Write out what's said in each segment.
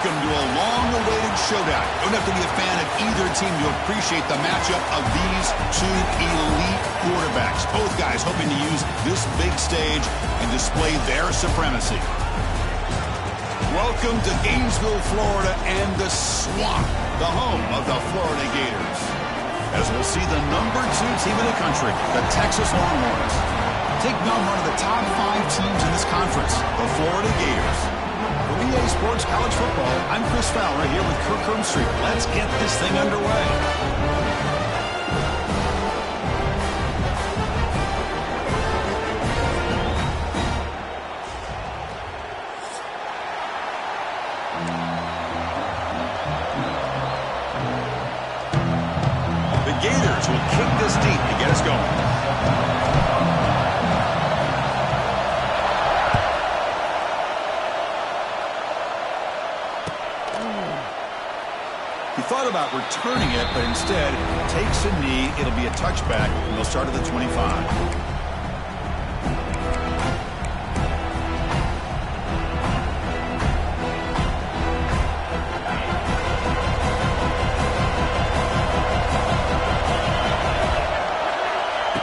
Welcome to a long-awaited showdown. You don't have to be a fan of either team to appreciate the matchup of these two elite quarterbacks. Both guys hoping to use this big stage and display their supremacy. Welcome to Gainesville, Florida, and the Swamp, the home of the Florida Gators. As we'll see the #2 team in the country, the Texas Longhorns, taking on one of the top 5 teams in this conference, the Florida Gators. For EA Sports College Football, I'm Chris Fowler here with Kirk Herbstreit. Let's get this thing underway. The Gators will kick this deep to get us going. He thought about returning it, but instead takes a knee. It'll be a touchback, and they'll start at the 25.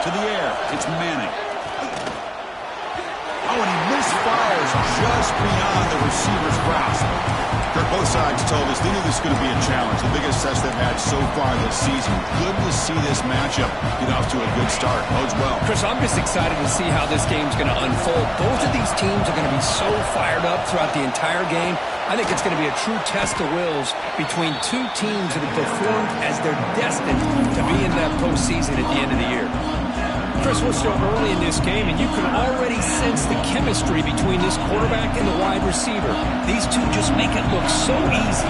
To the air, it's Manning. Oh, and he misfires just beyond the receiver's grasp. Both sides told us they knew this was going to be a challenge, the biggest test they've had so far this season. Good to see this matchup get off to a good start. Bodes well. Chris, I'm just excited to see how this game's going to unfold. Both of these teams are going to be so fired up throughout the entire game. I think it's going to be a true test of wills between two teams that have performed as they're destined to be in that postseason at the end of the year. Chris, we're still early in this game, and you can already sense the chemistry between this quarterback and the wide receiver. These two just make it look so easy.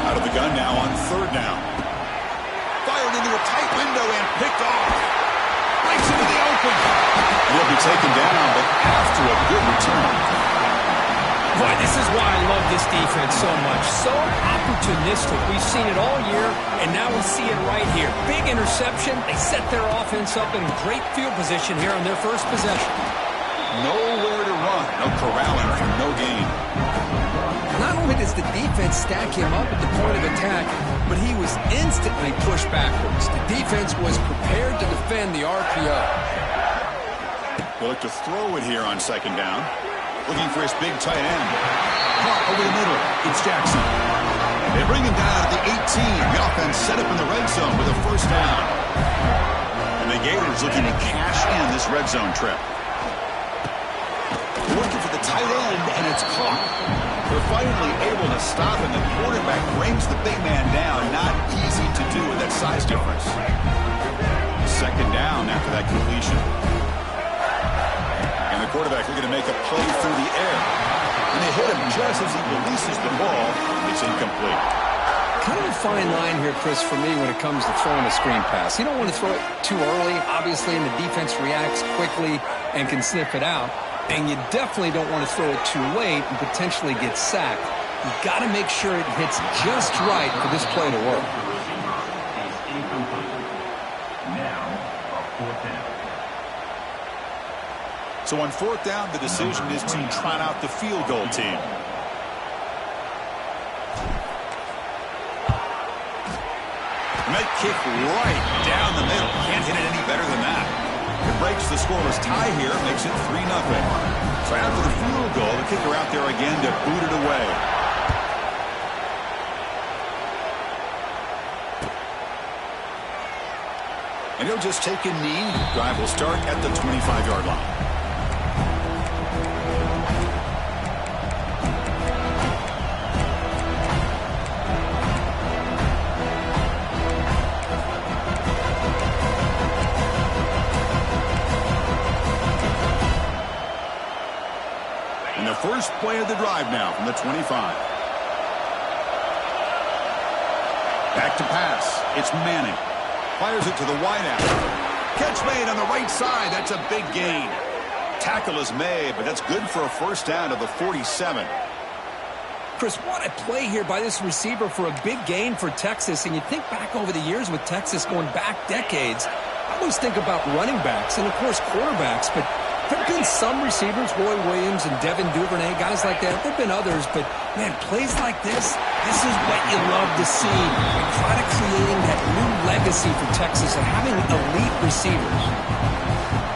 Out of the gun now on 3rd down. Fired into a tight window and picked off. Right into the open. He'll be taken down, but after a good return. Boy, this is why I love this defense so much. So opportunistic. We've seen it all year, and now we see it right here. Big interception. They set their offense up in great field position here on their first possession. Nowhere to run. No corralling for no gain. Not only does the defense stack him up at the point of attack, but he was instantly pushed backwards. The defense was prepared to defend the RPO. They'll look to throw it here on 2nd down. Looking for his big tight end. Caught over the middle. It's Jackson. They bring him down at the 18. The offense set up in the red zone with a 1st down. And the Gators looking to cash in this red zone trip. Looking for the tight end, and it's caught. They're finally able to stop him. The quarterback brings the big man down. Not easy to do with that size difference. 2nd down after that completion. And the quarterback looking to make a play through the air. And they hit him just as he releases the ball. It's incomplete. Kind of a fine line here, Chris, for me when it comes to throwing a screen pass. You don't want to throw it too early, obviously, and the defense reacts quickly and can sniff it out. And you definitely don't want to throw it too late and potentially get sacked. You've got to make sure it hits just right for this play to work. So on 4th down, the decision is to trot out the field goal team. And that kick right down the middle. Can't hit it any better than that. It breaks the scoreless tie here, makes it 3-0. So after the field goal, the kicker out there again to boot it away. And he'll just take a knee. Drive will start at the 25-yard line. And the first play of the drive now from the 25. Back to pass. It's Manning. Fires it to the wideout. Catch made on the right side. That's a big gain. Tackle is made, but that's good for a 1st down to the 47. Chris, what a play here by this receiver for a big gain for Texas. And you think back over the years with Texas going back decades, I always think about running backs and, of course, quarterbacks. But There have been some receivers, Roy Williams and Devin Duvernay, guys like that. There have been others, but, man, plays like this is what you love to see. And try to creating that new legacy for Texas of having elite receivers.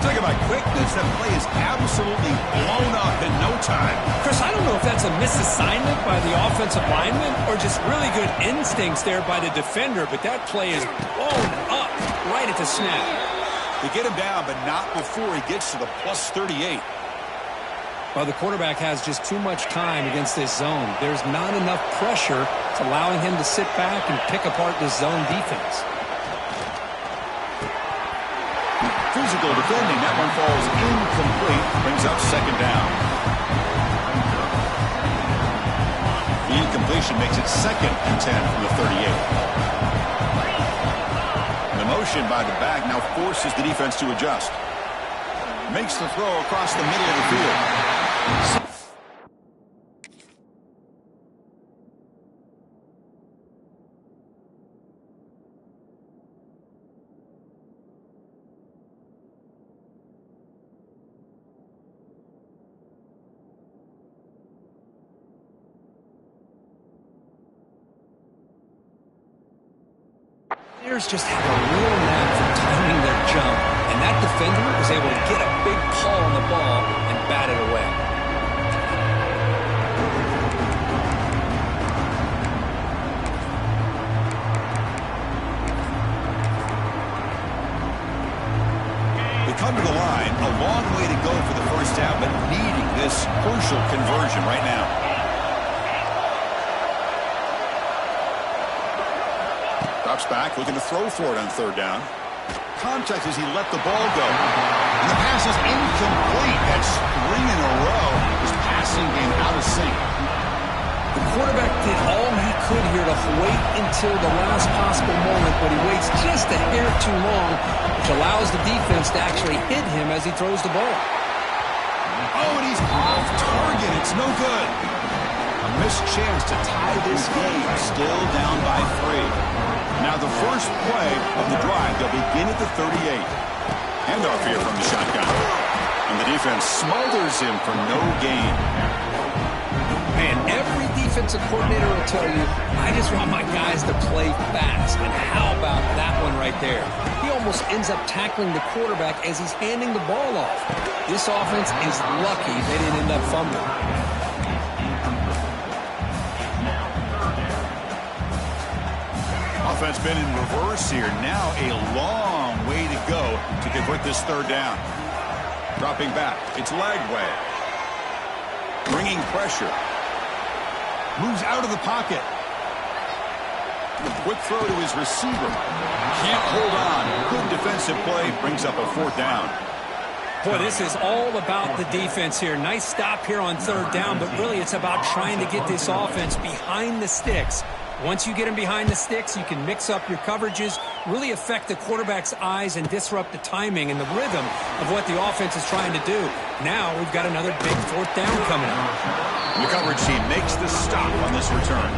Talk about quickness. That play is absolutely blown up in no time. Chris, I don't know if that's a misassignment by the offensive lineman or just really good instincts there by the defender, but that play is blown up right at the snap. They get him down, but not before he gets to the plus 38. Well, the quarterback has just too much time against this zone. There's not enough pressure. It's allowing him to sit back and pick apart this zone defense. Physical defending. That one falls incomplete. Brings up second down. The incompletion makes it 2nd and 10 from the 38. The motion by the back now forces the defense to adjust. Makes the throw across the middle of the field. Just have a real knack for timing their jump, and that defender was able to get a big pull on the ball and bat it away. They come to the line, a long way to go for the first down, but needing this crucial conversion right now. Drops back, looking to throw for it on 3rd down. Contact as he let the ball go. And the pass is incomplete. That's 3 in a row. His passing game out of sync. The quarterback did all he could here to wait until the last possible moment, but he waits just a hair too long, which allows the defense to actually hit him as he throws the ball. Oh, and he's off target. It's no good. A missed chance to tie this game. Still down by 3. Now the first play of the drive, they'll begin at the 38. Handoff here from the shotgun. And the defense smothers him for no gain. Man, every defensive coordinator will tell you, I just want my guys to play fast. And how about that one right there? He almost ends up tackling the quarterback as he's handing the ball off. This offense is lucky they didn't end up fumbling. Offense been in reverse here. Now a long way to go to convert this 3rd down. Dropping back. It's Lagway. Bringing pressure. Moves out of the pocket. Quick throw to his receiver. Can't hold on. Good defensive play. Brings up a 4th down. Boy, this is all about the defense here. Nice stop here on 3rd down, but really it's about trying to get this offense behind the sticks. Once you get him behind the sticks, you can mix up your coverages, really affect the quarterback's eyes and disrupt the timing and the rhythm of what the offense is trying to do. Now we've got another big 4th down coming up. The coverage team makes the stop on this return.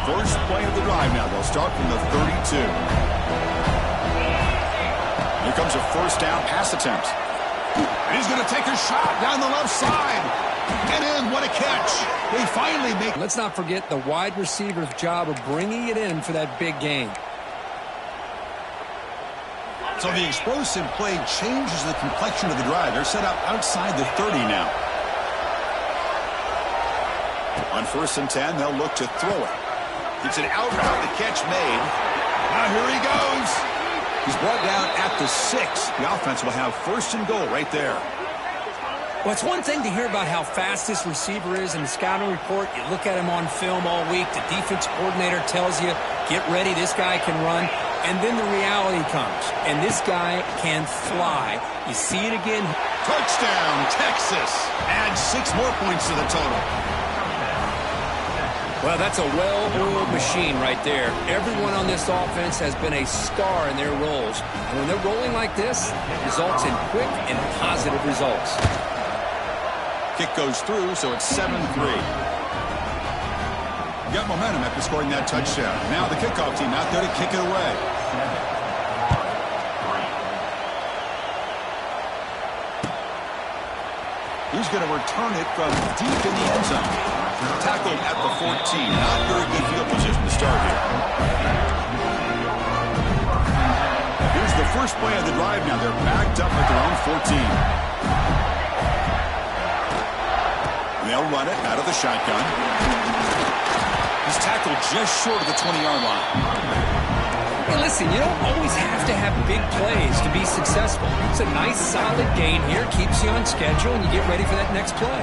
First play of the drive now. They'll start from the 32. Here comes a 1st down pass attempt. And he's going to take a shot down the left side. And in, what a catch. They finally make... Let's not forget the wide receiver's job of bringing it in for that big gain. So the explosive play changes the complexion of the drive. They're set up outside the 30 now. On 1st and 10, they'll look to throw it. It's an out route, the catch made. Now here he goes. He's brought down at the 6. The offense will have 1st and goal right there. Well, it's one thing to hear about how fast this receiver is in the scouting report. You look at him on film all week. The defense coordinator tells you, get ready, this guy can run. And then the reality comes, and this guy can fly. You see it again. Touchdown, Texas. Add 6 more points to the total. Well, that's a well-oiled machine right there. Everyone on this offense has been a star in their roles. And when they're rolling like this, it results in quick and positive results. Kick goes through, so it's 7-3. Got momentum after scoring that touchdown. Now the kickoff team out there to kick it away. He's going to return it from deep in the end zone. Tackled at the 14. Not very good field position to start here. Here's the first play of the drive now. They're backed up at their own 14. They'll run it out of the shotgun. He's tackled just short of the 20-yard line. Hey, listen, you don't always have to have big plays to be successful. It's a nice, solid gain here. Keeps you on schedule, and you get ready for that next play.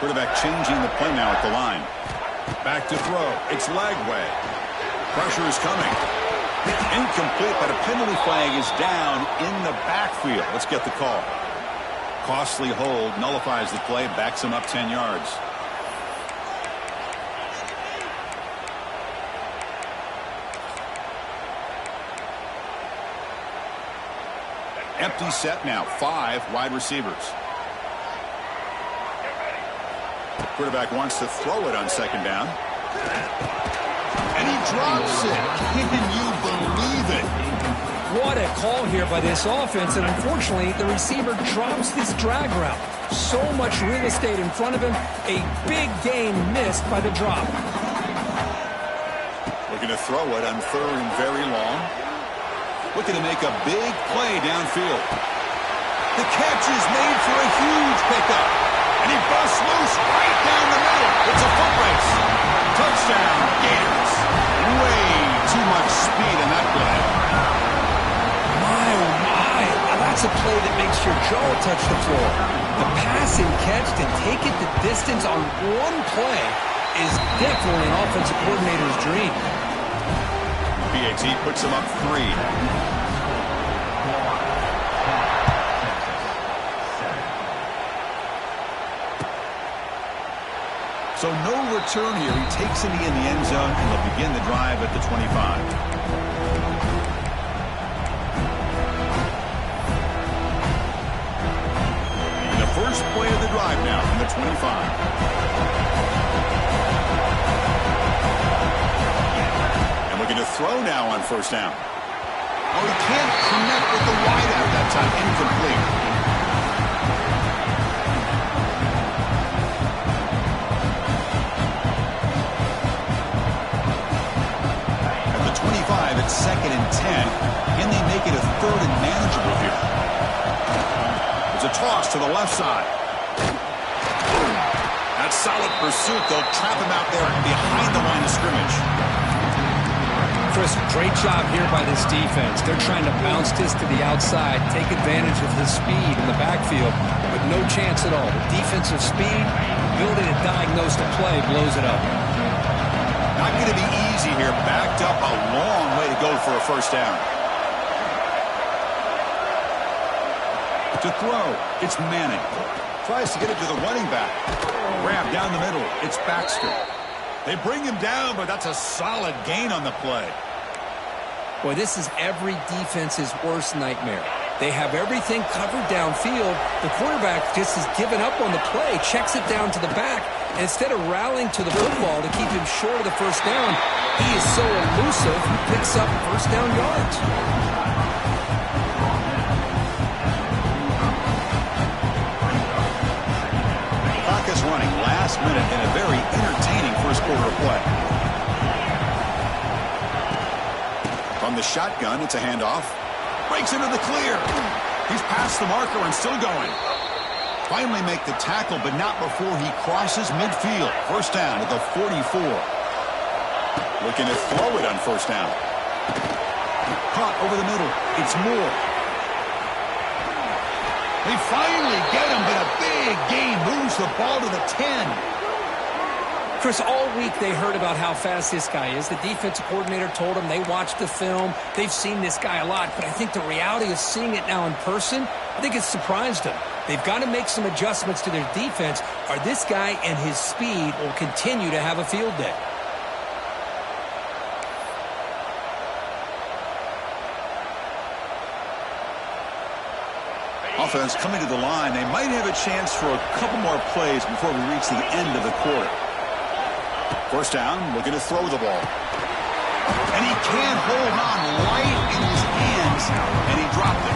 Quarterback changing the play now at the line. Back to throw. It's Lagway. Pressure is coming. Incomplete, but a penalty flag is down in the backfield. Let's get the call. Costly hold, nullifies the play, backs him up 10 yards. Empty set now, 5 wide receivers. Quarterback wants to throw it on second down. And he drops it. Can you believe it? What a call here by this offense, and unfortunately, the receiver drops this drag route. So much real estate in front of him. A big gain missed by the drop. Looking to throw it on third and very long. Looking to make a big play downfield. The catch is made for a huge pickup. And he busts loose right down the middle. It's a foot race. Touchdown, Gators. Way too much speed in that play. My, oh my. Now that's a play that makes your jaw touch the floor. The pass and catch to take it the distance on one play is definitely an offensive coordinator's dream. BAT puts him up 3. So no return here. He takes it in the end zone, and they'll begin the drive at the 25. And the first play of the drive now from the 25. And looking to throw now on first down. Oh, he can't connect with the wideout that time. Incomplete. It's 2nd and 10. Can they make it a 3rd and manageable here? It's a toss to the left side. That's solid pursuit. They'll trap him out there behind the line of scrimmage. Chris, great job here by this defense. They're trying to bounce this to the outside, take advantage of his speed in the backfield, but no chance at all. The defensive speed, ability to diagnose the play, blows it up. Not going to be easy here. Backed up a long way to go for a first down. To throw, it's Manning. Tries to get it to the running back. Grab down the middle. It's Baxter. They bring him down, but that's a solid gain on the play. Boy, this is every defense's worst nightmare. They have everything covered downfield. The quarterback just has given up on the play, checks it down to the back, and instead of rallying to the football to keep him short of the first down, he is so elusive, he picks up first down yards. Clock is running last minute in a very entertaining first quarter of play. From the shotgun, it's a handoff. Breaks into the clear. He's past the marker and still going. Finally make the tackle, but not before he crosses midfield. First down at the 44. Looking to throw it on first down. Caught over the middle. It's Moore. They finally get him, but a big gain moves the ball to the 10. Chris, all week they heard about how fast this guy is. The defensive coordinator told them they watched the film. They've seen this guy a lot, but I think the reality of seeing it now in person, I think it's surprised them. They've got to make some adjustments to their defense, or this guy and his speed will continue to have a field day. Offense coming to the line. They might have a chance for a couple more plays before we reach the end of the quarter. First down, looking to throw the ball. And he can't hold on right in his hands, and he dropped it.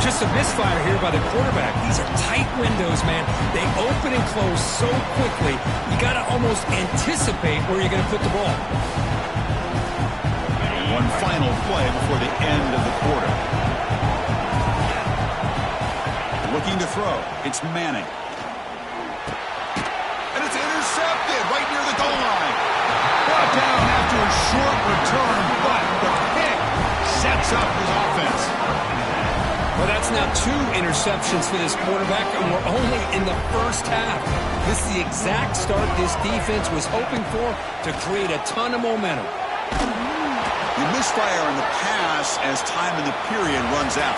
Just just a misfire here by the quarterback. These are tight windows, man. They open and close so quickly, you got to almost anticipate where you're going to put the ball. And one final play before the end of the quarter. Looking to throw. It's Manning. And it's intercepted right near the goal line. Brought down after a short return, but the pick sets up his offense. Well, that's now 2 interceptions for this quarterback, and we're only in the first half. This is the exact start this defense was hoping for to create a ton of momentum. You misfire on the pass as time in the period runs out.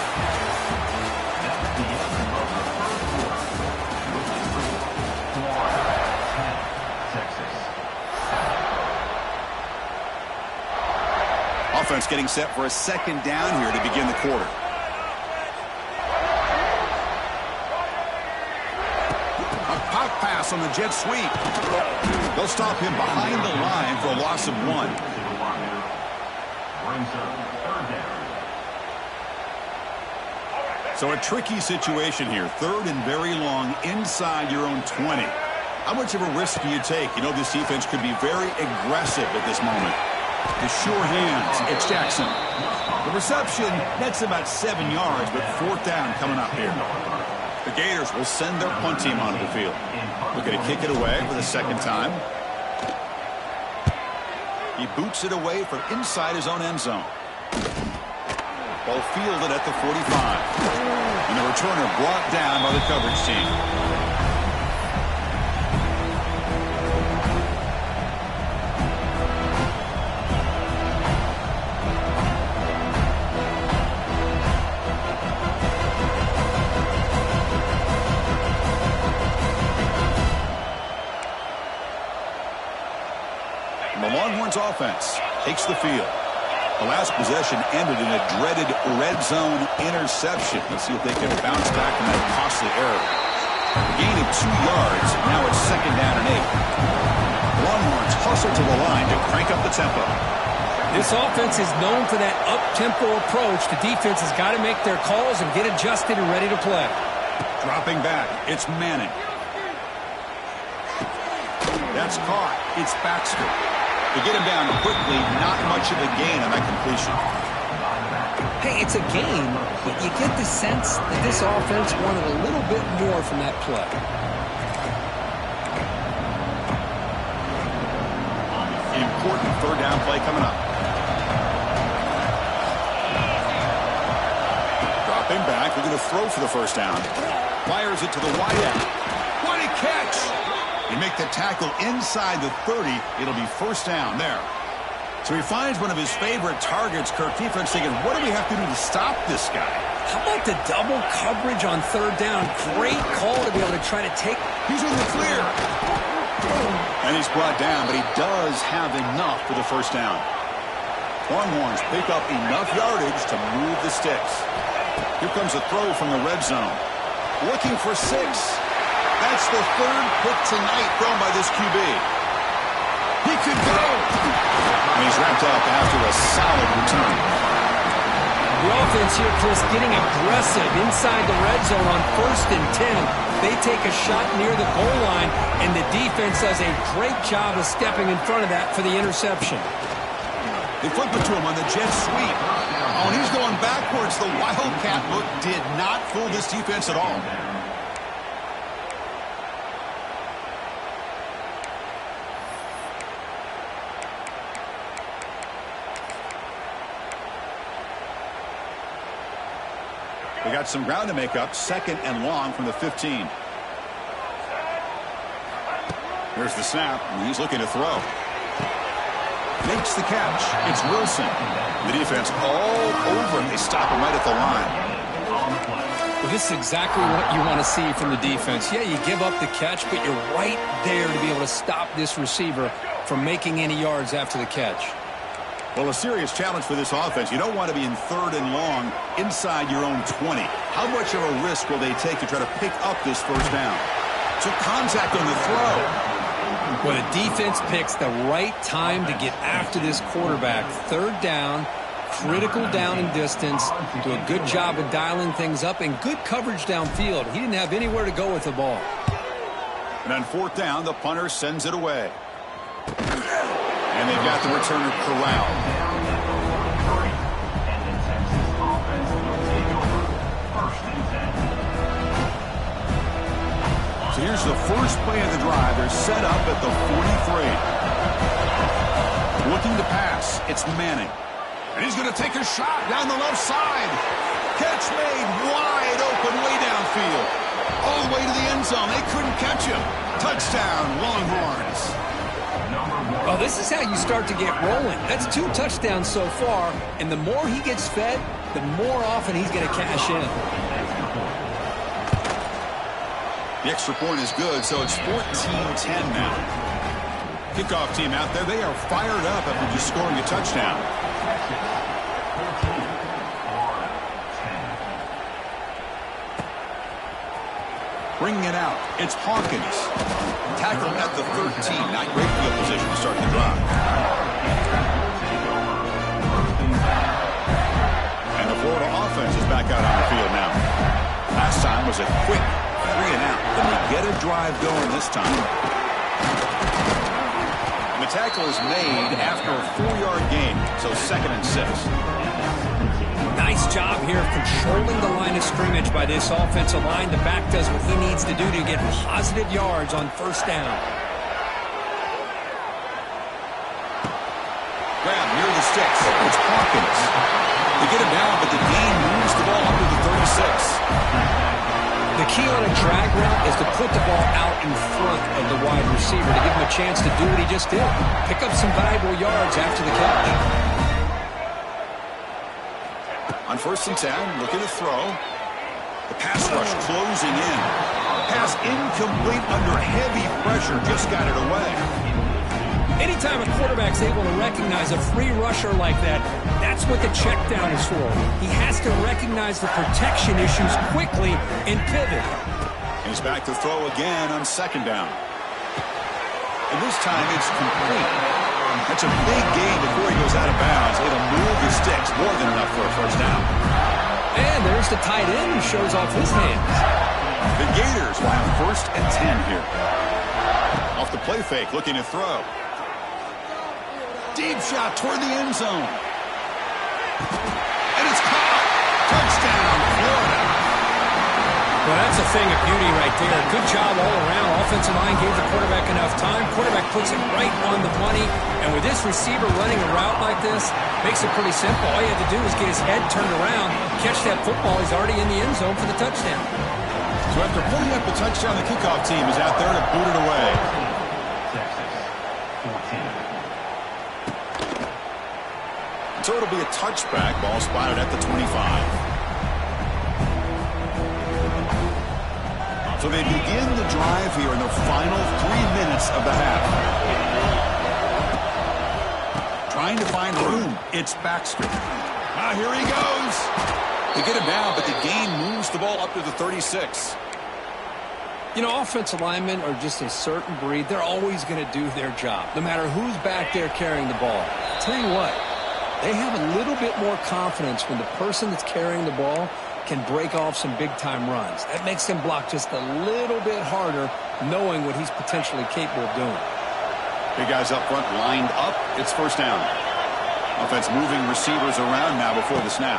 Offense getting set for a second down here to begin the quarter. A pop pass on the jet sweep. They'll stop him behind the line for a loss of 1. So a tricky situation here. 3rd and very long inside your own 20. How much of a risk do you take? You know this defense could be very aggressive at this moment. The sure hands, it's Jackson. The reception, that's about 7 yards, but 4th down coming up here. The Gators will send their punt team onto the field. Looking to kick it away for the second time. He boots it away from inside his own end zone. Ball fielded at the 45. And the returner brought down by the coverage team. The Longhorns offense takes the field. The last possession ended in a dreaded red zone interception. Let's see if they can bounce back from that costly error. A gain of 2 yards. Now it's 2nd down and 8. The Longhorns hustle to the line to crank up the tempo. This offense is known for that up-tempo approach. The defense has got to make their calls and get adjusted and ready to play. Dropping back, it's Manning. That's caught. It's Baxter. To get him down quickly, not much of a gain on that completion. Hey, it's a gain, but you get the sense that this offense wanted a little bit more from that play. Important 3rd down play coming up. Dropping back, we're going to throw for the 1st down. Fires it to the wide end. What a catch! You make the tackle inside the 30. It'll be 1st down there. So he finds one of his favorite targets. Kirk defense thinking, what do we have to do to stop this guy? How about the double coverage on 3rd down? Great call to be able to try to take. He's in the clear. And he's brought down, but he does have enough for the 1st down. Longhorns pick up enough yardage to move the sticks. Here comes a throw from the red zone. Looking for 6. That's the 3rd pick tonight thrown by this QB. He could go. And he's wrapped up after a solid return. The offense here, Chris, getting aggressive inside the red zone on 1st and 10. They take a shot near the goal line, and the defense does a great job of stepping in front of that for the interception. They flip it to him on the jet sweep. Oh, and he's going backwards. The Wildcat look did not fool this defense at all. They got some ground to make up. 2nd and long from the 15. Here's the snap, and he's looking to throw. Makes the catch. It's Wilson. The defense all over him. They stop him right at the line. Well, this is exactly what you want to see from the defense. Yeah, you give up the catch, but you're right there to be able to stop this receiver from making any yards after the catch. Well, a serious challenge for this offense. You don't want to be in 3rd and long inside your own 20. How much of a risk will they take to try to pick up this 1st down? Took contact on the throw. Well, the defense picks the right time to get after this quarterback. 3rd down, Critical down and distance. Do a good job of dialing things up and good coverage downfield. He didn't have anywhere to go with the ball. And on fourth down, the punter sends it away. And they've got the returner corralled. So here's the first play of the drive. They're set up at the 43. Looking to pass. It's Manning. And he's going to take a shot down the left side. Catch made wide open way downfield. All the way to the end zone. They couldn't catch him. Touchdown, Longhorns. Well, this is how you start to get rolling. That's 2 touchdowns so far, and the more he gets fed, the more often he's going to cash in. The extra point is good, so it's 14-10 now. Kickoff team out there, they are fired up after just scoring a touchdown. Bringing it out, it's Hawkins. Tackled at the 13. Not great field position to start the drive. And the Florida offense is back out on the field now. Last time was a quick 3-and-out. Then they get a drive going this time. And the tackle is made after a 4-yard gain, so 2nd and 6. Nice job here of controlling the line of scrimmage by this offensive line. The back does what he needs to do to get positive yards on first down. Grab near the sticks. It's Hawkins. They get him down, but the gain moves the ball under the 36. The key on a drag route is to put the ball out in front of the wide receiver to give him a chance to do what he just did. Pick up some valuable yards after the catch. On 1st and 10, looking to throw. The pass rush closing in. Pass incomplete under heavy pressure. Just got it away. Anytime a quarterback's able to recognize a free rusher like that, that's what the check down is for. He has to recognize the protection issues quickly and pivot. He's back to throw again on 2nd down. And this time it's complete. That's a big gain before he goes out of bounds. It'll move the sticks, more than enough for a first down. And there's the tight end who shows off his hands. The Gators will have 1st and 10 here. Off the play fake, looking to throw. Deep shot toward the end zone. And it's caught. Touchdown, Florida. Well, that's a thing of beauty right there. Good job all around. Offensive line gave the quarterback enough time. Quarterback puts it right on the money. And with this receiver running a route like this, makes it pretty simple. All you have to do is get his head turned around, catch that football. He's already in the end zone for the touchdown. So after pulling up the touchdown, the kickoff team is out there to boot it away. So it'll be a touchback. Ball spotted at the 25. So they begin the drive here in the final 3 minutes of the half. Trying to find room. It's Baxter. Now here he goes. They get him down, but the gain moves the ball up to the 36. You know, offensive linemen are just a certain breed. They're always going to do their job, no matter who's back there carrying the ball. I'll tell you what, they have a little bit more confidence when the person that's carrying the ball can break off some big-time runs. That makes them block just a little bit harder, knowing what he's potentially capable of doing. Big guys up front lined up. It's first down. Offense moving receivers around now before the snap.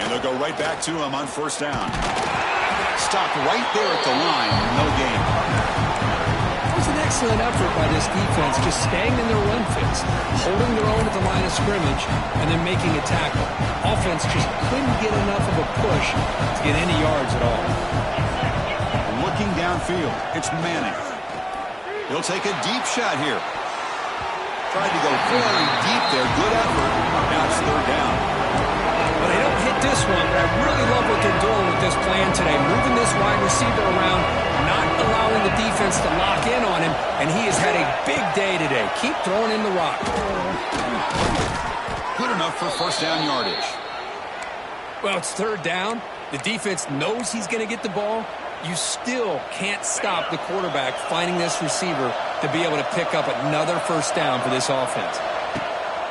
And they'll go right back to him on first down. Stopped right there at the line. No gain. It was an excellent effort by this defense, just staying in their run fits, holding their own at the line of scrimmage, and then making a tackle. Offense just couldn't get enough of a push to get any yards at all. Looking downfield, it's Manning. He'll take a deep shot here. Tried to go very deep there. Good effort. Now it's third down. Well, they don't hit this one, but I really love what they're doing with this plan today. Moving this wide receiver around, not allowing the defense to lock in on him, and he has had a big day today. Keep throwing in the rock. Good enough for first down yardage. Well, it's third down. The defense knows he's going to get the ball. You still can't stop the quarterback finding this receiver to be able to pick up another first down for this offense.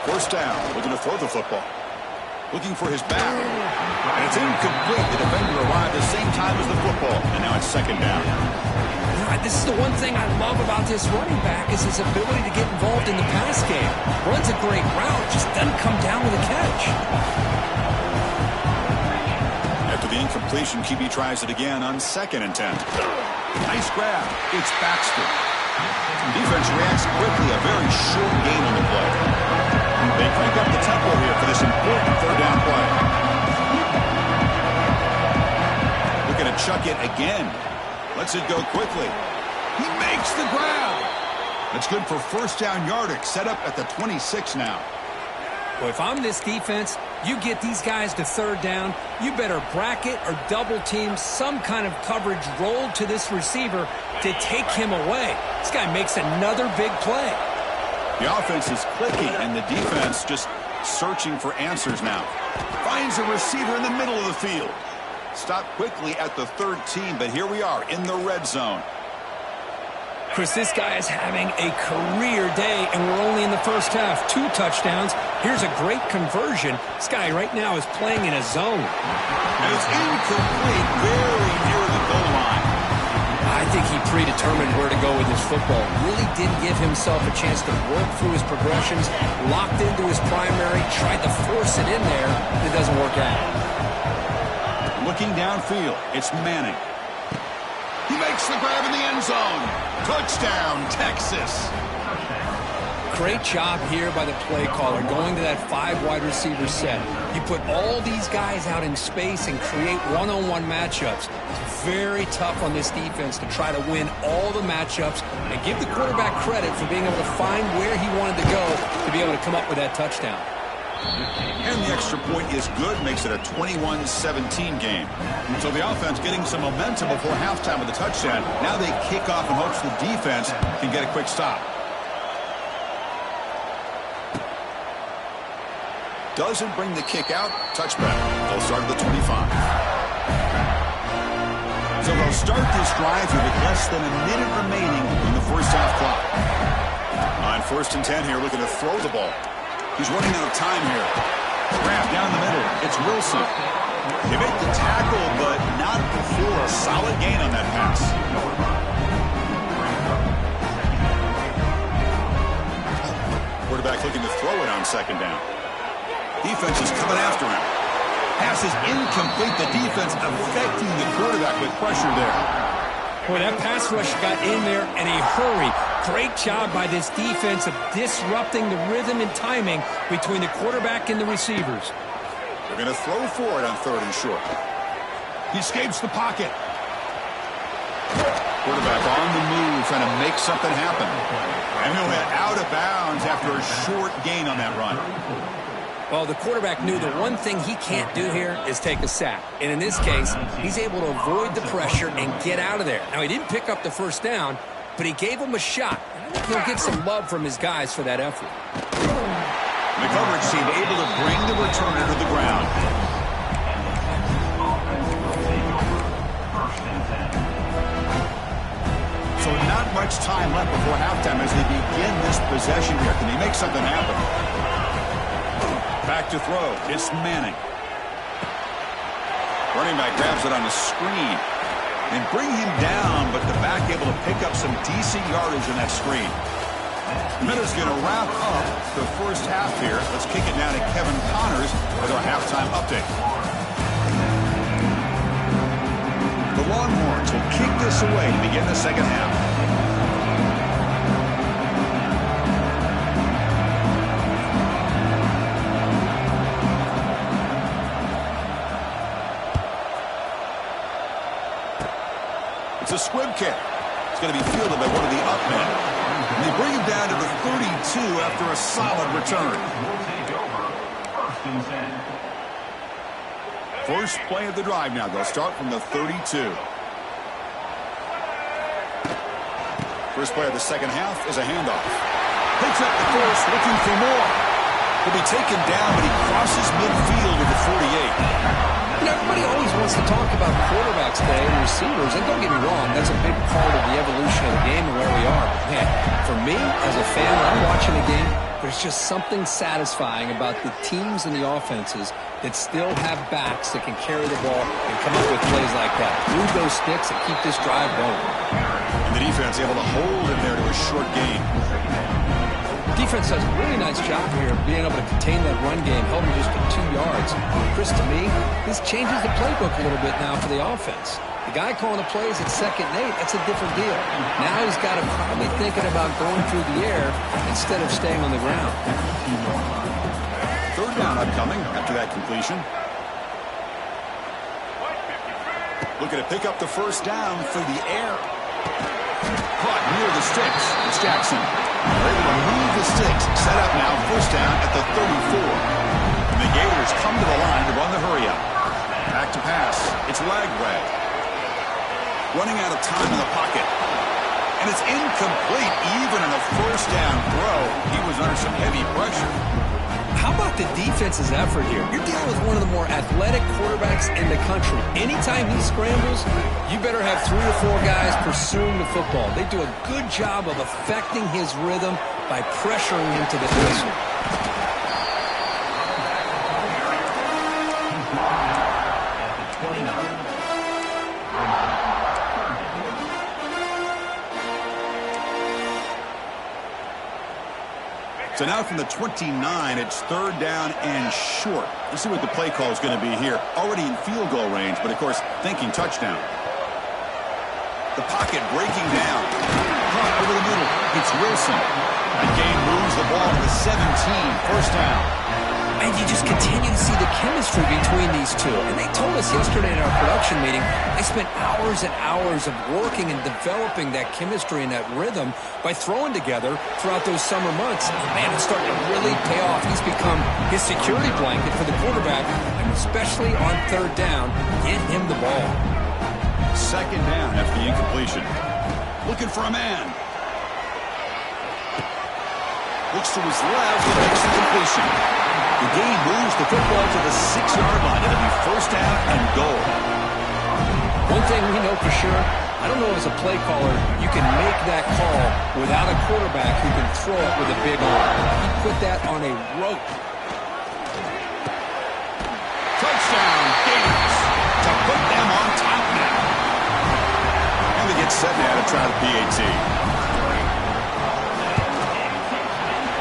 First down. Looking to throw the football. Looking for his back. And it's incomplete. The defender arrived at the same time as the football. And now it's second down. This is the one thing I love about this running back is his ability to get involved in the pass game. Runs a great route, just doesn't come down with a catch. After the incompletion, QB tries it again on 2nd and 10. Nice grab. It's Baxter. Defense reacts quickly. A very short gain on the play. They crank up the tempo here for this important 3rd down play. Looking to chuck it again. Lets it go quickly. He makes the grab. That's good for 1st down yardage. Set up at the 26 now. Well, if I'm this defense, you get these guys to 3rd down, you better bracket or double team some kind of coverage rolled to this receiver to take him away. This guy makes another big play. The offense is clicking, and the defense just searching for answers now. Finds a receiver in the middle of the field. Stopped quickly at the 13, but here we are in the red zone. Chris, this guy is having a career day, and we're only in the first half. 2 touchdowns. Here's a great conversion. This guy right now is playing in a zone. And it's incomplete, very near the goal line. I think he predetermined where to go with his football. Really didn't give himself a chance to work through his progressions. Locked into his primary, tried to force it in there, and it doesn't work out. Looking downfield, it's Manning. He makes the grab in the end zone. Touchdown, Texas. Great job here by the play caller, going to that 5 wide receiver set. You put all these guys out in space and create one-on-one matchups. It's very tough on this defense to try to win all the matchups and give the quarterback credit for being able to find where he wanted to go to be able to come up with that touchdown. And the extra point is good, makes it a 21-17 game. So the offense getting some momentum before halftime with a touchdown. Now they kick off in hopes the defense can get a quick stop. Doesn't bring the kick out. Touchback. They'll start at the 25. So they'll start this drive here with less than a minute remaining in the first half clock. On 1st and 10 here, looking to throw the ball. He's running out of time here. Grab down the middle. It's Wilson. They make the tackle, but not before a solid gain on that pass. Quarterback looking to throw it on 2nd down. Defense is coming after him. Pass is incomplete. The defense affecting the quarterback with pressure there. Boy, that pass rush got in there in a hurry. Great job by this defense of disrupting the rhythm and timing between the quarterback and the receivers. They're going to throw for it on 3rd and short. He escapes the pocket. Quarterback on the move, trying to make something happen. And he'll head out of bounds after a short gain on that run. Well, the quarterback knew the one thing he can't do here is take a sack. And in this case, he's able to avoid the pressure and get out of there. Now, he didn't pick up the 1st down, but he gave him a shot. I think he'll get some love from his guys for that effort. The coverage team able to bring the returner to the ground. So not much time left before halftime as they begin this possession here. Can they make something happen? Back to throw. It's Manning. Running back grabs it on the screen. And bring him down, but the back able to pick up some decent yardage in that screen. Minutes going to wrap up the first half here. Let's kick it down to Kevin Connors with our halftime update. The Longhorns will kick this away to begin the second half. It's a squib kick. It's going to be fielded by one of the up men. And they bring him down to the 32 after a solid return. First play of the drive now. They'll start from the 32. First play of the second half is a handoff. Picks up the force, looking for more. He'll be taken down, but he crosses midfield at the 48. Everybody always wants to talk about quarterbacks today and receivers, and don't get me wrong, that's a big part of the evolution of the game and where we are. Man, for me, as a fan, when I'm watching a game, There's just something satisfying about the teams and the offenses that still have backs that can carry the ball and come up with plays like that. Move those sticks and keep this drive going. And the defense able to hold him there to a short gain. Defense does a really nice job here of being able to contain that run game, held him just to 2 yards. Chris, to me, this changes the playbook a little bit now for the offense. The guy calling the plays at 2nd and 8, that's a different deal. Now he's got to probably thinking about going through the air instead of staying on the ground. 3rd down upcoming after that completion. Looking to pick up the 1st down through the air. Caught near the sticks. It's Jackson. They're able to move the sticks. Set up now, 1st down at the 34. And the Gators come to the line to run the hurry up. Back to pass. It's Lagway. Running out of time in the pocket. And it's incomplete even in a 1st down throw. He was under some heavy pressure. How about the defense's effort here? You're dealing with one of the more athletic quarterbacks in the country. Anytime he scrambles, you better have 3 or 4 guys pursuing the football. They do a good job of affecting his rhythm by pressuring him to the whistle. So now from the 29, it's 3rd down and short. Let's see what the play call is going to be here. Already in field goal range, but of course, thinking touchdown. The pocket breaking down. Caught over the middle. It's Wilson. That game moves the ball to the 17. 1st down. And you just continue to see the chemistry between these two. And they told us yesterday in our production meeting, they spent hours and hours of working and developing that chemistry and that rhythm by throwing together throughout those summer months. And man, it's starting to really pay off. He's become his security blanket for the quarterback, and especially on 3rd down, get him the ball. 2nd down after the incompletion. Looking for a man. Looks to his left and makes the completion. The game moves the football to the 6-yard line. It'll be 1st down and goal. One thing we know for sure, I don't know as a play caller, you can make that call without a quarterback who can throw it with a big arm. He put that on a rope. Touchdown, Gators, to put them on top now. And they get set now to try the PAT.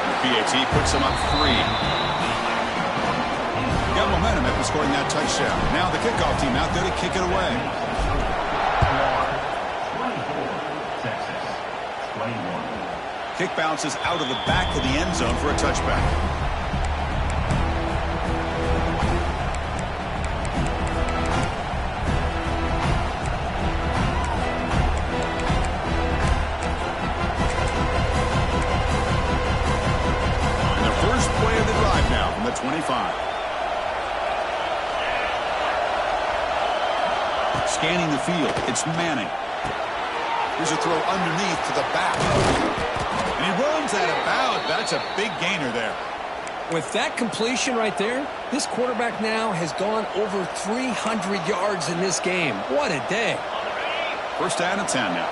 The PAT puts them up 3. Got momentum after scoring that touchdown. Now the kickoff team out there to kick it away. Kick bounces out of the back of the end zone for a touchback. And the first play of the drive now from the 25. Scanning the field, it's Manning. Here's a throw underneath to the back. And he runs out of bounds. That's a big gainer there. With that completion right there, this quarterback now has gone over 300 yards in this game. What a day. 1st down and 10 now.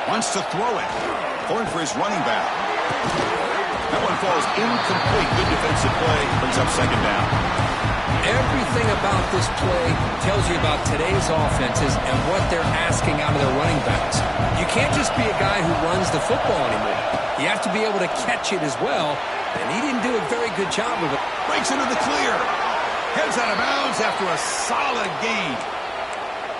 Wants to throw it. Going for his running back. That one falls incomplete. Good defensive play. Brings up 2nd down. Everything about this play tells you about today's offenses and what they're asking out of their running backs. You can't just be a guy who runs the football anymore. You have to be able to catch it as well, and he didn't do a very good job of it. Breaks into the clear. Heads out of bounds after a solid gain.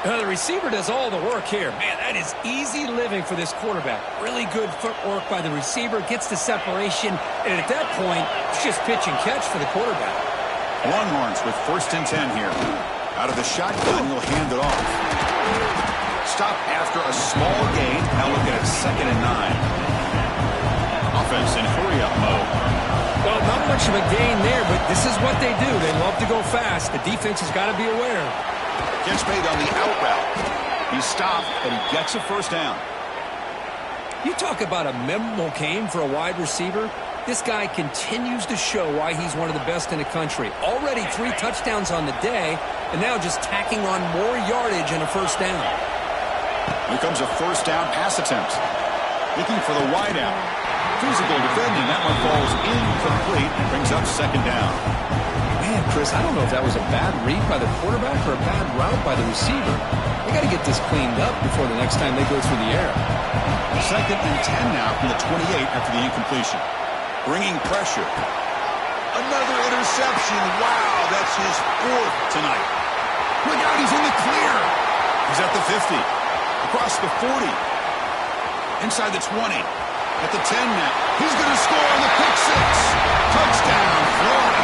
The receiver does all the work here. Man, that is easy living for this quarterback. Really good footwork by the receiver, gets the separation, and at that point, it's just pitch and catch for the quarterback. Longhorns with 1st and 10 here. Out of the shotgun, he'll hand it off. Stop after a small gain. Now looking at 2nd and 9. Offense in hurry-up mode. Well, not much of a gain there, but this is what they do. They love to go fast. The defense has got to be aware. Catch made on the out route. He's stopped, but he gets a 1st down. You talk about a memorable game for a wide receiver. This guy continues to show why he's one of the best in the country. Already 3 touchdowns on the day, and now just tacking on more yardage and a first down. Here comes a first down pass attempt. Looking for the wideout. Physical defending. That one falls incomplete and brings up second down. Man, Chris, I don't know if that was a bad read by the quarterback or a bad route by the receiver. They got to get this cleaned up before the next time they go through the air. Second and 10 now from the 28 after the incompletion. Bringing pressure. Another interception. Wow, that's his fourth tonight. Look out, he's in the clear. He's at the 50. Across the 40. Inside the 20. At the 10 now. He's going to score on the pick six. Touchdown, Florida.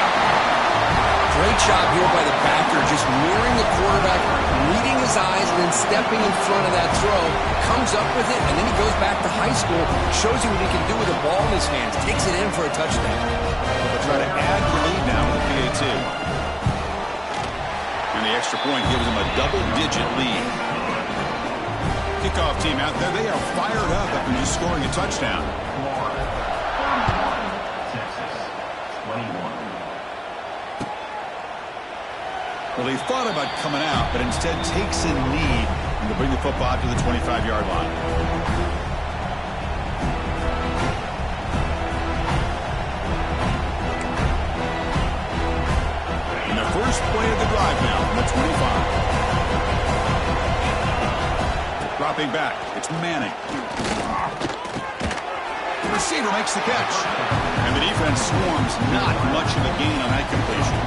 Great job here by the backer, just mirroring the quarterback, reading his eyes, and then stepping in front of that throw. Comes up with it, and then he goes back to high school, shows you what he can do with the ball in his hands, takes it in for a touchdown. They'll try to add the lead now with the PAT. And the extra point gives them a double-digit lead. Kickoff team out there, they are fired up after just scoring a touchdown. Well, he thought about coming out, but instead takes a knee and to bring the football to the 25-yard line. And the first play of the drive now from the 25. Dropping back, it's Manning. The receiver makes the catch. And the defense swarms, not much of a gain on that completion.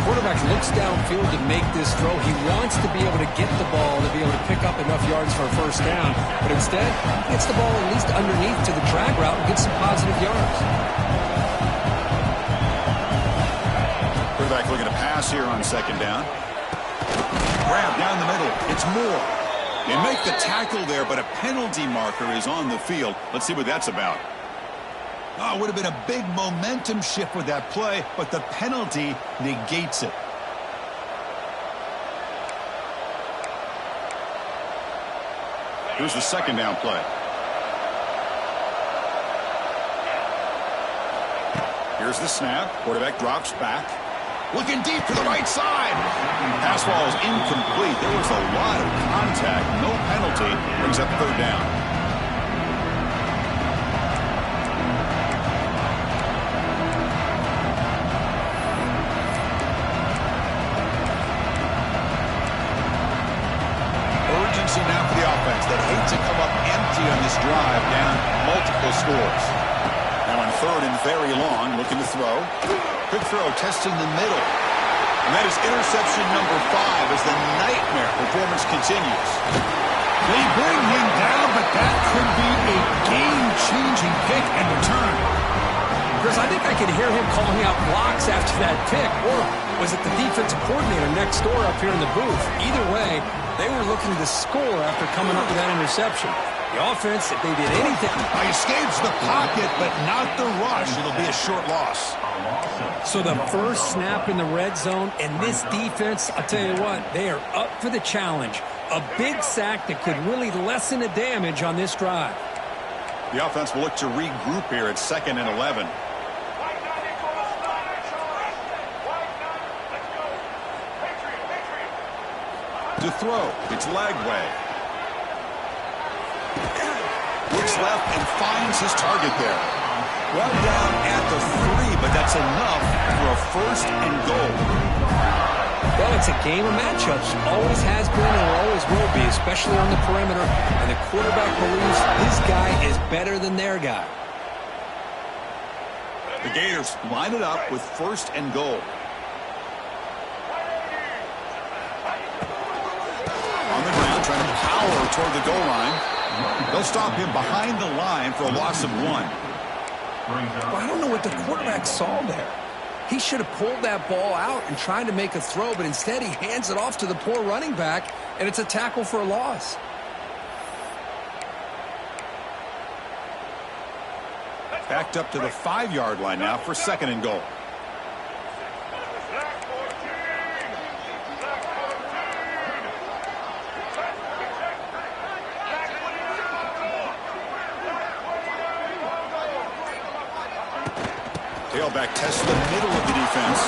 Quarterback looks downfield to make this throw. He wants to be able to get the ball to be able to pick up enough yards for a first down. But instead, he gets the ball at least underneath to the drag route and gets some positive yards. Quarterback looking to pass here on second down. Grab down the middle. It's Moore. They make the tackle there, but a penalty marker is on the field. Let's see what that's about. Oh, it would have been a big momentum shift with that play, but the penalty negates it. Here's the second down play. Here's the snap. Quarterback drops back. Looking deep to the right side. Pass ball is incomplete. There was a lot of contact. No penalty. Brings up third down. Urgency now for the offense that hate to come up empty on this drive, down multiple scores. Now on third and very long, looking to throw. Quick throw, testing the middle. And that is interception number 5 as the nightmare performance continues. They bring him down, but that could be a game-changing pick and return. Chris, I think I could hear him calling out blocks after that pick. Or was it the defensive coordinator next door up here in the booth? Either way, they were looking to score after coming up with that interception. The offense, if they did anything... He escapes the pocket, but not the rush. It'll be a short loss. So the first snap in the red zone, and this defense, I'll tell you what, they are up for the challenge. A big sack that could really lessen the damage on this drive. The offense will look to regroup here at 2nd and 11. To throw, it's Lagway. Looks left and finds his target there. Well down at the 3, but that's enough for a first and goal. Well, it's a game of matchups. Always has been and always will be, especially on the perimeter. And the quarterback believes his guy is better than their guy. The Gators line it up with first and goal. On the ground, trying to power toward the goal line. They'll stop him behind the line for a loss of 1. Well, I don't know what the quarterback saw there. He should have pulled that ball out and tried to make a throw, but instead he hands it off to the poor running back, and it's a tackle for a loss. Backed up to the 5-yard line now for 2nd and goal. Tailback tests the middle of the defense.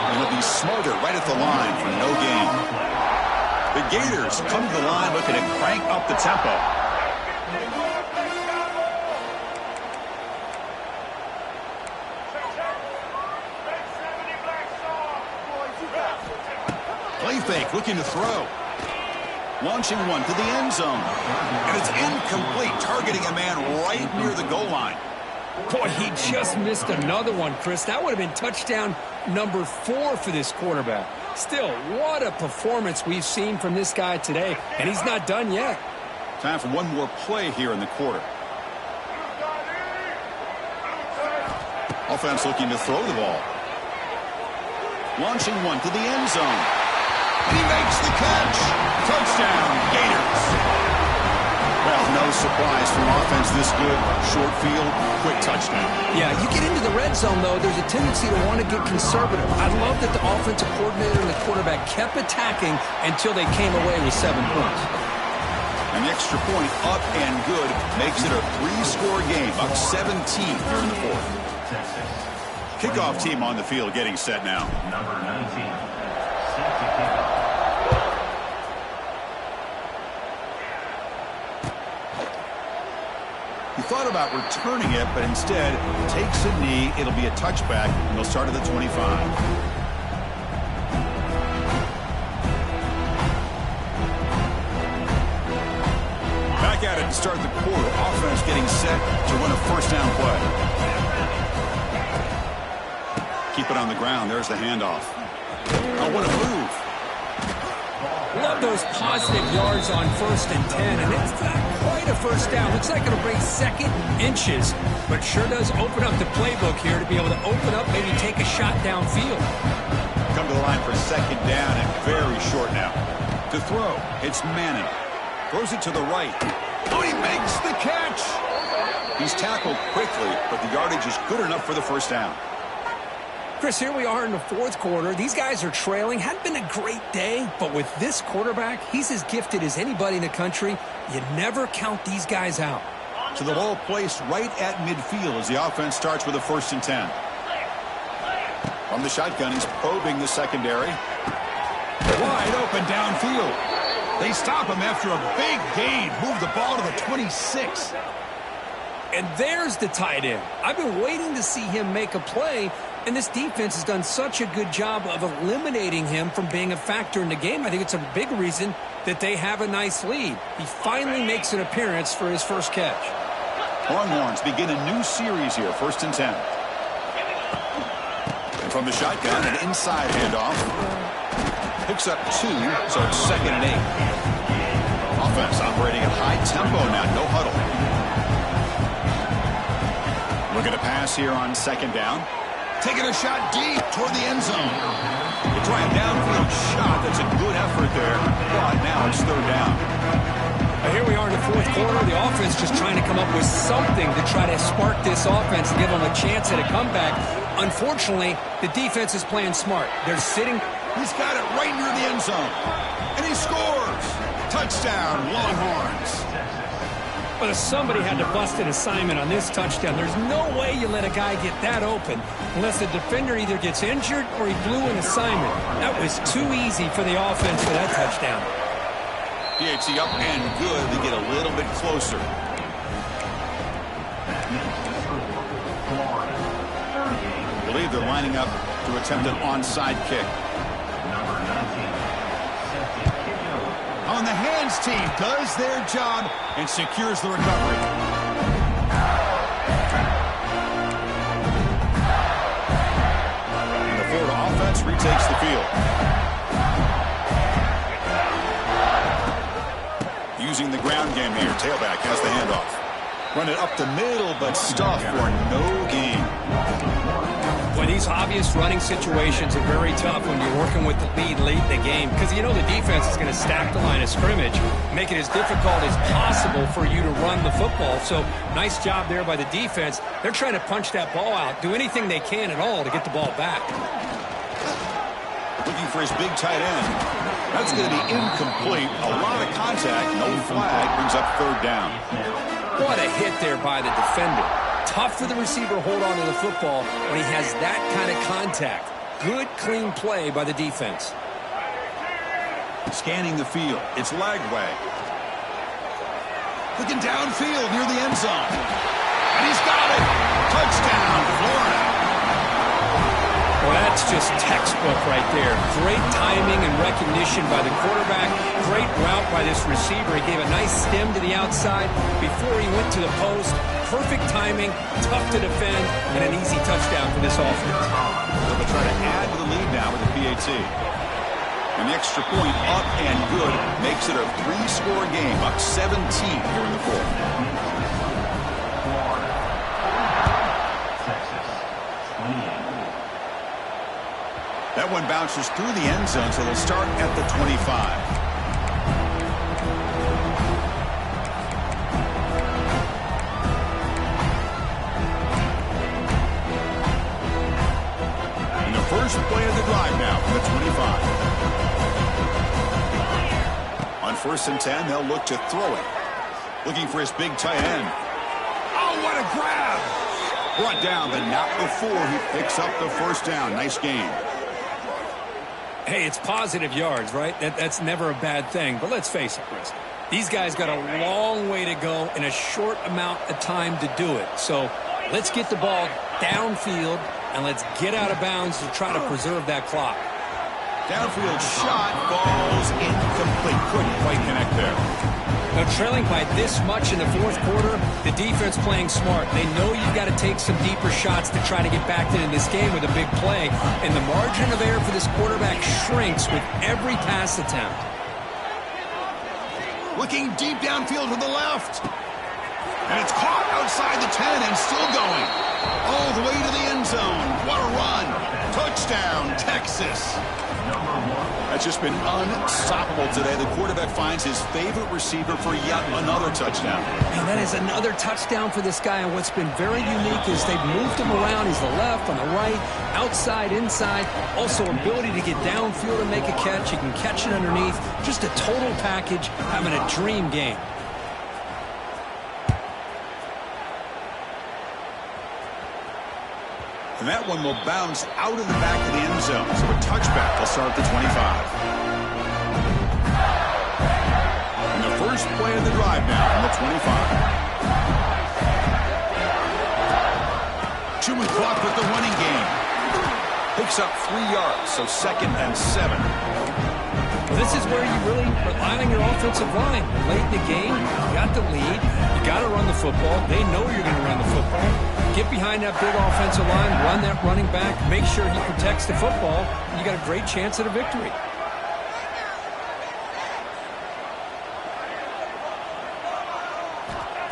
and he'll be smothered right at the line for no gain. The Gators come to the line looking to crank up the tempo. Play fake, looking to throw. Launching one to the end zone. And it's incomplete, targeting a man right near the goal line. Boy, he just missed another one, Chris. That would have been touchdown number 4 for this quarterback. Still, what a performance we've seen from this guy today, and he's not done yet. Time for one more play here in the quarter. Offense looking to throw the ball. Launching one to the end zone. And he makes the catch. Touchdown, Gators. Well, no surprise from offense this good. Short field, quick touchdown. Yeah, you get into the red zone, though, there's a tendency to want to get conservative. I love that the offensive coordinator and the quarterback kept attacking until they came away with 7 points. And the extra point up and good makes it a 3-score game, up 17 here in the fourth. Kickoff team on the field getting set now. Number 19. He thought about returning it, but instead takes a knee. It'll be a touchback, and they'll start at the 25. Back at it to start the quarter. Offense getting set to run a first down play. Keep it on the ground. There's the handoff. Oh, what a move. Love those positive yards on 1st and 10, and it's not quite a first down. Looks like it'll bring 2nd inches, but sure does open up the playbook here to be able to open up, maybe take a shot downfield. Come to the line for 2nd down and very short now. To throw, it's Manning. Throws it to the right. Oh, he makes the catch. He's tackled quickly, but the yardage is good enough for the first down. Chris, here we are in the 4th quarter. These guys are trailing. Hadn't been a great day, but with this quarterback, he's as gifted as anybody in the country. You never count these guys out. To the ball placed right at midfield as the offense starts with a 1st and 10. From the shotgun, he's probing the secondary. Wide open downfield. They stop him after a big gain. Move the ball to the 26. And there's the tight end. I've been waiting to see him make a play, and this defense has done such a good job of eliminating him from being a factor in the game. I think it's a big reason that they have a nice lead. He finally makes an appearance for his first catch. Longhorns begin a new series here, 1st and 10. And from the shotgun, an inside handoff. Picks up 2, so it's 2nd and 8. Offense operating at high tempo now, no huddle. Looking to pass here on 2nd down. Taking a shot deep toward the end zone. They try a downfield shot. That's a good effort there. But now it's 3rd down. Here we are in the 4th quarter. The offense just trying to come up with something to try to spark this offense and give them a chance at a comeback. Unfortunately, the defense is playing smart. They're sitting. He's got it right near the end zone. And he scores. Touchdown, Longhorns. But if somebody had to bust an assignment on this touchdown, there's no way you let a guy get that open unless the defender either gets injured or he blew an assignment. That was too easy for the offense for that touchdown. PHC up and good to get a little bit closer. I believe they're lining up to attempt an onside kick. On the hands team does their job and secures the recovery. And the Florida offense retakes the field. Using the ground game here. Tailback has the handoff. Run it up the middle, but stuffed for no gain. Boy, these obvious running situations are very tough when you're working with the lead late in the game because you know the defense is going to stack the line of scrimmage, make it as difficult as possible for you to run the football. So nice job there by the defense. They're trying to punch that ball out, do anything they can at all to get the ball back. Looking for his big tight end. That's going to be incomplete. A lot of contact, no flag, brings up 3rd down. What a hit there by the defender. Tough for the receiver to hold on to the football when he has that kind of contact. good, clean play by the defense. Scanning the field. It's Lagway. Looking downfield near the end zone. And he's got it. Touchdown, Florida. Well, that's just textbook right there. Great timing and recognition by the quarterback. Great route by this receiver. He gave a nice stem to the outside before he went to the post. Perfect timing, tough to defend, and an easy touchdown for this offense. They'll try to add to the lead now with the PAT. An extra point up and good makes it a 3-score game, up 17 here in the fourth. That one bounces through the end zone, so they'll start at the 25. And the first play of the drive now from the 25. On 1st and 10, they'll look to throw it. Looking for his big tight end. Oh, what a grab! Brought down, but not before he picks up the first down. Nice game. Hey, it's positive yards, right? That's never a bad thing. But let's face it, Chris. These guys got a long way to go in a short amount of time to do it. So let's get the ball downfield, and let's get out of bounds to try to preserve that clock. Downfield shot falls incomplete. Couldn't quite connect there. Now, trailing by this much in the fourth quarter, the defense playing smart. They know you've got to take some deeper shots to try to get back into this game with a big play. And the margin of error for this quarterback shrinks with every pass attempt. Looking deep downfield to the left. And it's caught outside the 10 and still going. All the way to the end zone. What a run. Touchdown, Texas. That's just been unstoppable today. The quarterback finds his favorite receiver for yet another touchdown. And that is another touchdown for this guy. And what's been very unique is they've moved him around. He's the left, on the right, outside, inside. Also ability to get downfield and make a catch. He can catch it underneath. Just a total package, having a dream game. And that one will bounce out of the back of the end zone. So a touchback will start at the 25. And the first play of the drive now from the 25. Truman clock with the running game. Picks up 3 yards, so 2nd and 7. This is where you really rely on your offensive line. Late in the game, you got the lead. You got to run the football. They know you're going to run the football. Get behind that big offensive line, run that running back, make sure he protects the football, and you got a great chance at a victory.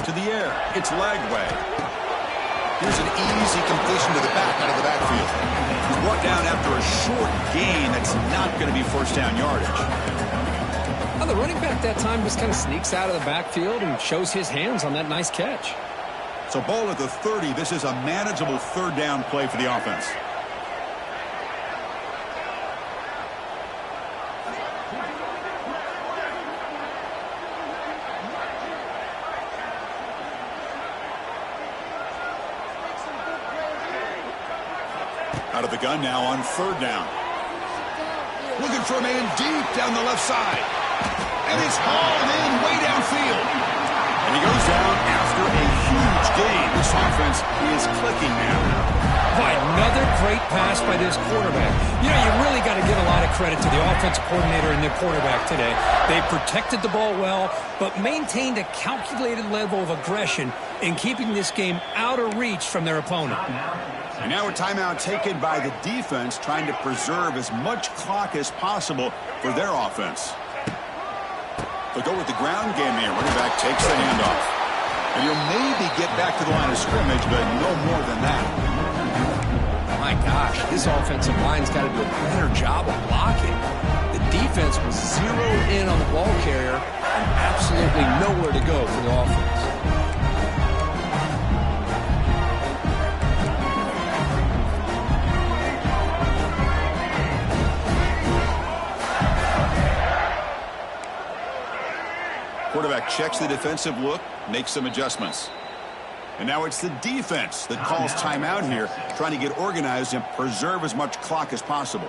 To the air, it's Lagway. Here's an easy completion to the back out of the backfield. He's brought down after a short gain that's not going to be first down yardage. Well, the running back that time just kind of sneaks out of the backfield and shows his hands on that nice catch. So ball at the 30. This is a manageable 3rd down play for the offense. Out of the gun now on 3rd down. Looking for a man deep down the left side. And it's hauled in way downfield. And he goes down after a huge gain. This offense is clicking now. Boy, another great pass by this quarterback. You know, you really got to give a lot of credit to the offensive coordinator and their quarterback today. They protected the ball well, but maintained a calculated level of aggression in keeping this game out of reach from their opponent. And now a timeout taken by the defense, trying to preserve as much clock as possible for their offense. They'll go with the ground game here. Running back takes the handoff. And he'll maybe get back to the line of scrimmage, but no more than that. My gosh, this offensive line's got to do a better job of blocking. The defense was zeroed in on the ball carrier and absolutely nowhere to go for the offense. Quarterback checks the defensive look, makes some adjustments. And now it's the defense that calls timeout here, trying to get organized and preserve as much clock as possible.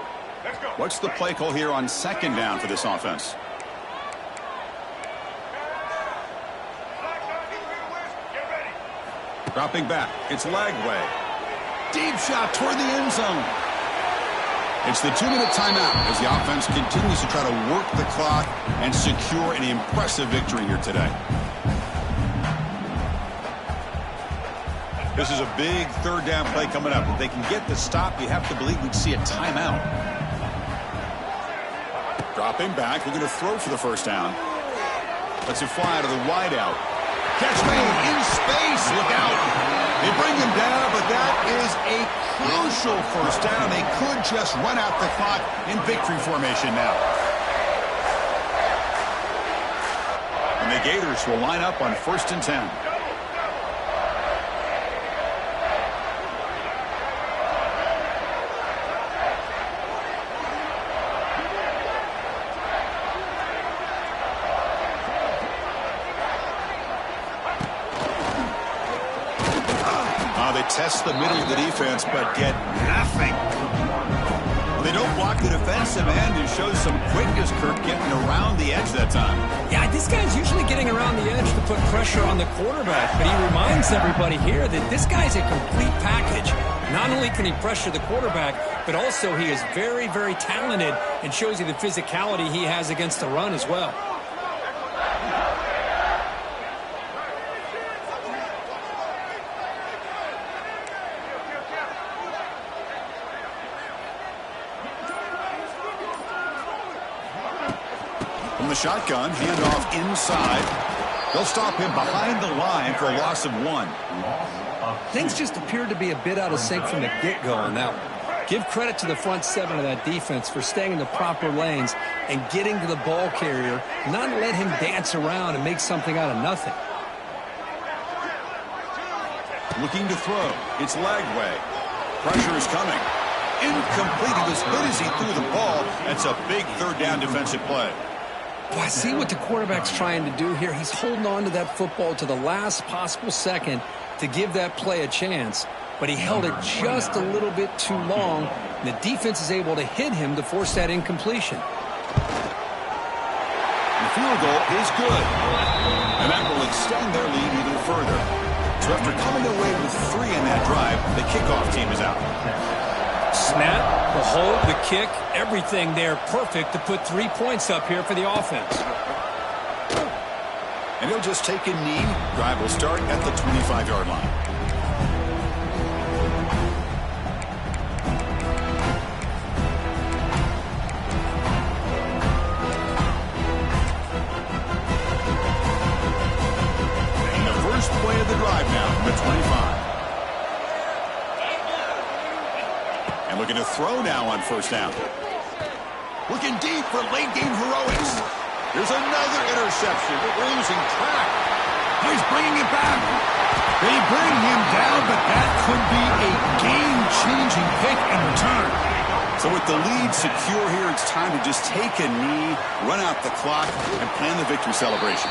What's the play call here on second down for this offense? Dropping back. It's Lagway. Deep shot toward the end zone. It's the 2-minute timeout as the offense continues to try to work the clock and secure an impressive victory here today. This is a big third down play coming up. If they can get the stop, you have to believe we'd see a timeout. Dropping back. We're going to throw for the first down. Lets it fly to the wideout. Catch made in space. Look out. They bring him down, but that is a crucial first down. They could just run out the clock in victory formation now. And the Gators will line up on 1st and 10. Test the middle of the defense, but get nothing. They don't block the defensive end and show some quickness, Kirk, getting around the edge that time. Yeah, this guy's usually getting around the edge to put pressure on the quarterback, but he reminds everybody here that this guy's a complete package. Not only can he pressure the quarterback, but also he is very, very talented and shows you the physicality he has against the run as well. The shotgun, handoff inside. They'll stop him behind the line for a loss of 1. Things just appeared to be a bit out of sync from the get-go on that one. Give credit to the front 7 of that defense for staying in the proper lanes and getting to the ball carrier, not let him dance around and make something out of nothing. Looking to throw. It's Lagway. Pressure is coming. Incomplete. He was good as he threw the ball. That's a big third down defensive play. Well, I see what the quarterback's trying to do here. He's holding on to that football to the last possible second to give that play a chance. But he held it just a little bit too long, and the defense is able to hit him to force that incompletion. The field goal is good, and that will extend their lead even further. So after coming away with 3 in that drive, the kickoff team is out. Snap, the hold, the kick, everything there perfect to put 3 points up here for the offense. And he'll just take a knee. Drive will start at the 25-yard line. And the first play of the drive now from the 25. Looking to throw now on first down. Looking deep for late game heroics. There's another interception. We're losing track. He's bringing it back. They bring him down, but that could be a game-changing pick and return. So with the lead secure here, it's time to just take a knee, run out the clock, and plan the victory celebration.